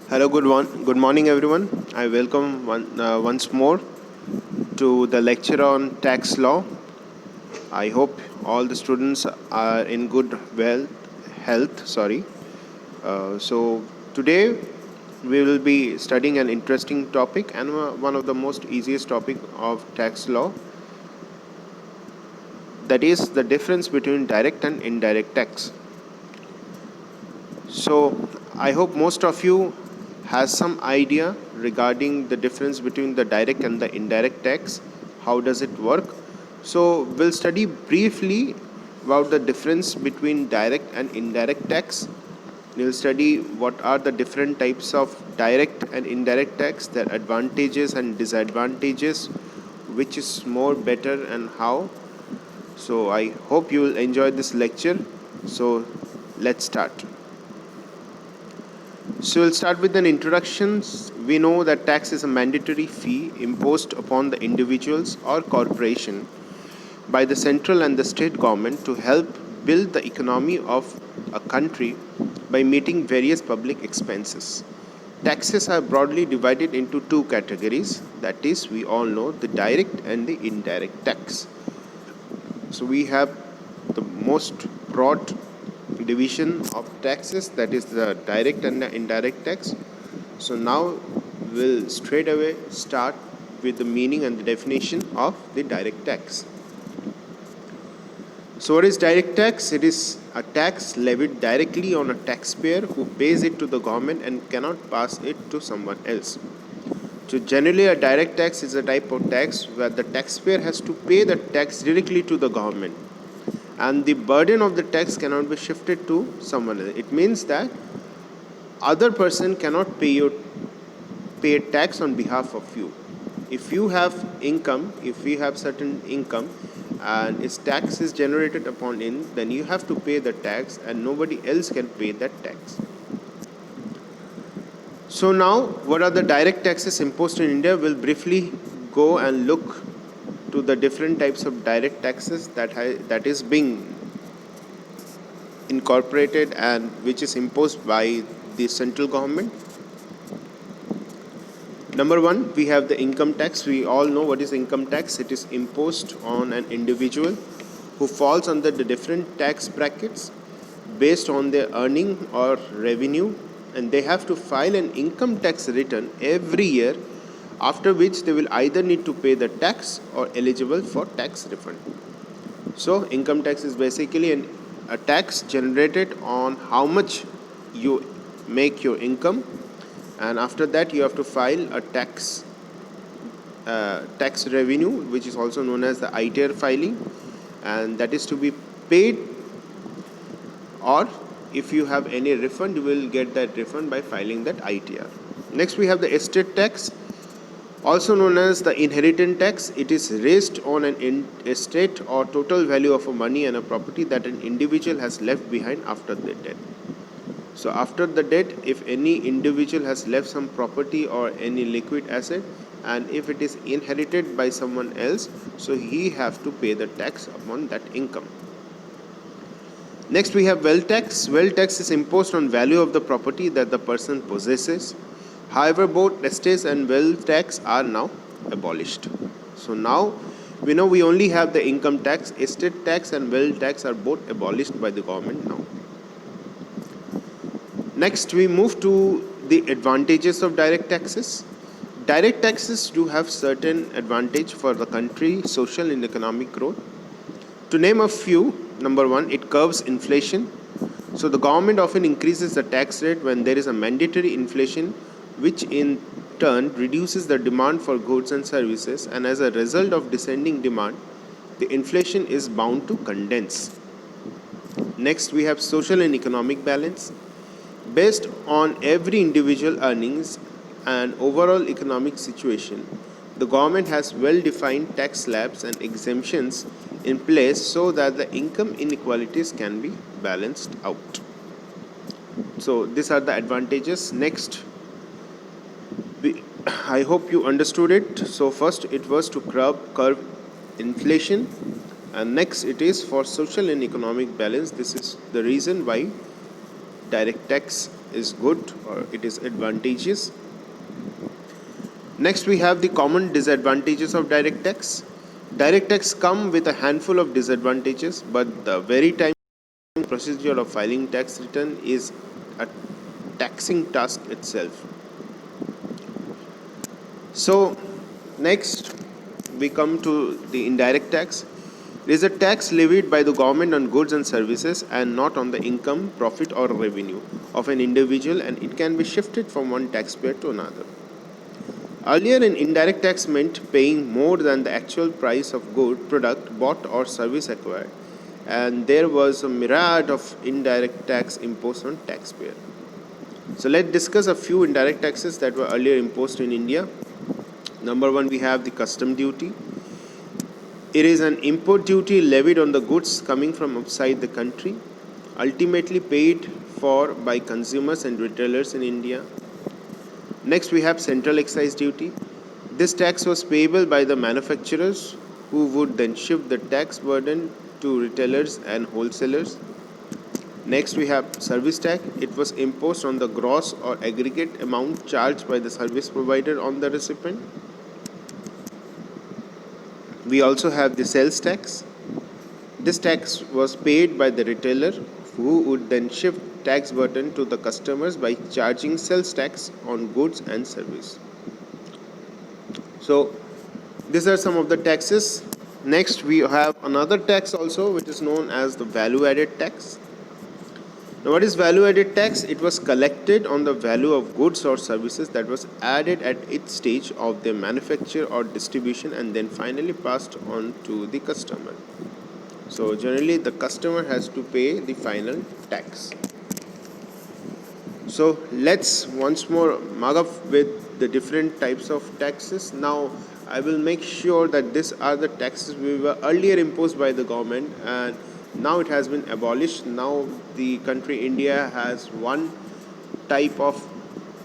Hello, good morning, everyone. I welcome once more to the lecture on tax law. I hope all the students are in good health. Sorry. So today we will be studying an interesting topic and one of the most easiest topic of tax law. That is the difference between direct and indirect tax. So I hope most of you has some idea regarding the difference between the direct and the indirect tax. How does it work? So we'll study briefly about the difference between direct and indirect tax. We'll study what are the different types of direct and indirect tax, their advantages and disadvantages, which is more better and how. So I hope you will enjoy this lecture. So let's start. So we'll start with an introduction. We know that tax is a mandatory fee imposed upon the individuals or corporation by the central and the state government to help build the economy of a country by meeting various public expenses. Taxes are broadly divided into two categories. That is, we all know the direct and the indirect tax. So we have the most broad division of taxes, that is the direct and the indirect tax. So now we'll straight away start with the meaning and the definition of the direct tax. So what is direct tax? It is a tax levied directly on a taxpayer who pays it to the government and cannot pass it to someone else. So generally a direct tax is a type of tax where the taxpayer has to pay the tax directly to the government, and the burden of the tax cannot be shifted to someone else. It means that other person cannot pay tax on behalf of you. If you have income, if you have certain income and its tax is generated upon it, then you have to pay the tax and nobody else can pay that tax. So now, what are the direct taxes imposed in India? We'll briefly go and look to the different types of direct taxes that is being incorporated and which is imposed by the central government. Number one, we have the income tax. We all know what is income tax. It is imposed on an individual who falls under the different tax brackets based on their earning or revenue, and they have to file an income tax return every year, after which they will either need to pay the tax or eligible for tax refund. So income tax is basically a tax generated on how much you make your income, and after that you have to file a tax revenue, which is also known as the ITR filing, and that is to be paid, or if you have any refund, you will get that refund by filing that ITR. Next, we have the estate tax, also known as the inheritance tax. It is raised on an estate or total value of a money and a property that an individual has left behind after their death. So after the death, if any individual has left some property or any liquid asset, and if it is inherited by someone else, so he have to pay the tax upon that income. Next, we have wealth tax. Wealth tax is imposed on value of the property that the person possesses. However, both estate and wealth tax are now abolished. So now we know we only have the income tax. Estate tax and wealth tax are both abolished by the government now. Next, we move to the advantages of direct taxes. Direct taxes do have certain advantage for the country, social and economic growth. To name a few, number one, it curbs inflation. So the government often increases the tax rate when there is a mandatory inflation, which in turn reduces the demand for goods and services, and as a result of descending demand, the inflation is bound to condense. Next, we have social and economic balance. Based on every individual earnings and overall economic situation, the government has well-defined tax slabs and exemptions in place so that the income inequalities can be balanced out. So these are the advantages. Next, I hope you understood it. So first it was to curb inflation, and next it is for social and economic balance. This is the reason why direct tax is good or it is advantageous. Next, we have the common disadvantages of direct tax. Direct tax come with a handful of disadvantages, but the very time procedure of filing tax return is a taxing task itself. So, next we come to the indirect tax. It is a tax levied by the government on goods and services and not on the income, profit, or revenue of an individual, and it can be shifted from one taxpayer to another. Earlier, an indirect tax meant paying more than the actual price of good, product, bought, or service acquired, and there was a myriad of indirect tax imposed on taxpayer. So let's discuss a few indirect taxes that were earlier imposed in India. Number one, we have the custom duty. It is an import duty levied on the goods coming from outside the country, ultimately paid for by consumers and retailers in India. Next, we have central excise duty. This tax was payable by the manufacturers who would then shift the tax burden to retailers and wholesalers. Next, we have service tax. It was imposed on the gross or aggregate amount charged by the service provider on the recipient. We also have the sales tax. This tax was paid by the retailer who would then shift tax burden to the customers by charging sales tax on goods and service. So these are some of the taxes. Next we have another tax also which is known as the value added tax. Now what is value added tax? It was collected on the value of goods or services that was added at each stage of their manufacture or distribution and then finally passed on to the customer. So generally the customer has to pay the final tax. So let's once more mug up with the different types of taxes. Now I will make sure that these are the taxes we were earlier imposed by the government and now it has been abolished. Now the country India has one type of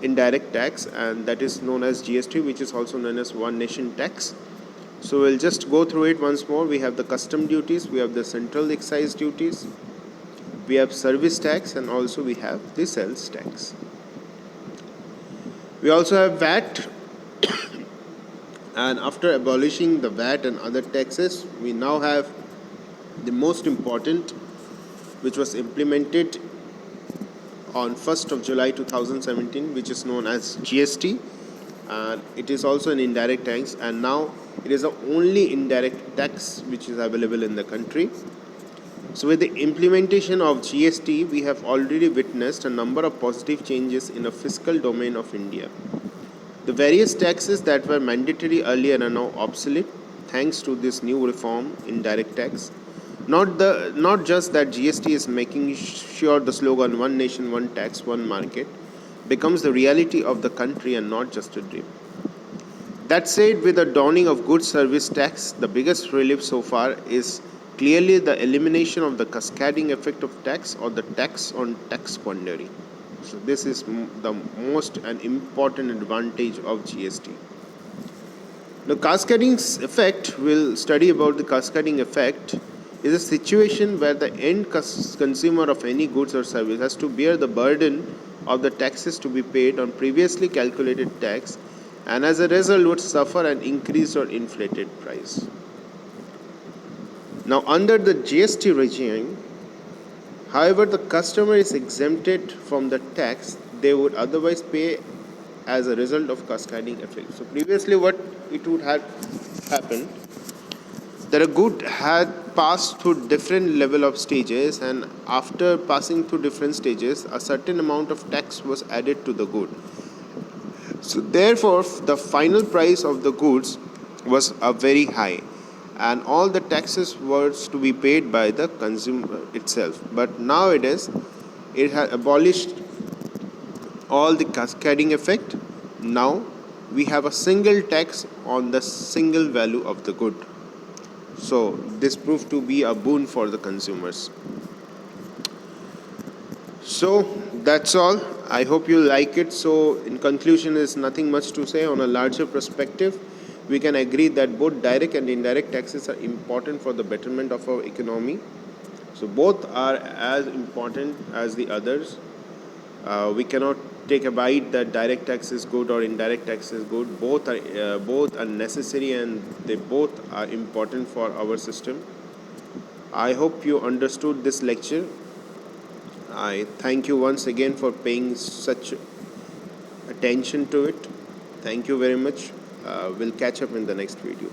indirect tax and that is known as GST, which is also known as one nation tax. So we'll just go through it once more. We have the custom duties, we have the central excise duties, we have service tax, and also we have the sales tax. We also have VAT, and after abolishing the VAT and other taxes, we now have the most important, which was implemented on 1st of July 2017, which is known as GST. And it is also an indirect tax, and now it is the only indirect tax which is available in the country. So with the implementation of GST, we have already witnessed a number of positive changes in the fiscal domain of India. The various taxes that were mandatory earlier are now obsolete thanks to this new reform, indirect tax. Not just that GST is making sure the slogan "One Nation, One Tax, One Market" becomes the reality of the country and not just a dream. That said, with the dawning of good service tax, the biggest relief so far is clearly the elimination of the cascading effect of tax or the tax on tax quandary. So this is the most and important advantage of GST. The cascading effect, we'll study about the cascading effect, is a situation where the end consumer of any goods or service has to bear the burden of the taxes to be paid on previously calculated tax and as a result would suffer an increased or inflated price. Now under the GST regime, however, the customer is exempted from the tax they would otherwise pay as a result of cascading effect. So previously what it would have happened, that a good had passed through different level of stages and after passing through different stages a certain amount of tax was added to the good. So therefore the final price of the goods was very high and all the taxes were to be paid by the consumer itself. But nowadays it has abolished all the cascading effect. Now we have a single tax on the single value of the good. So this proved to be a boon for the consumers. So that's all. I hope you like it. So in conclusion, is nothing much to say. On a larger perspective, we can agree that both direct and indirect taxes are important for the betterment of our economy. So both are as important as the others. We cannot take a bite that direct tax is good or indirect tax is good. Both are necessary and they both are important for our system. I hope you understood this lecture. I thank you once again for paying such attention to it. Thank you very much. We'll catch up in the next video.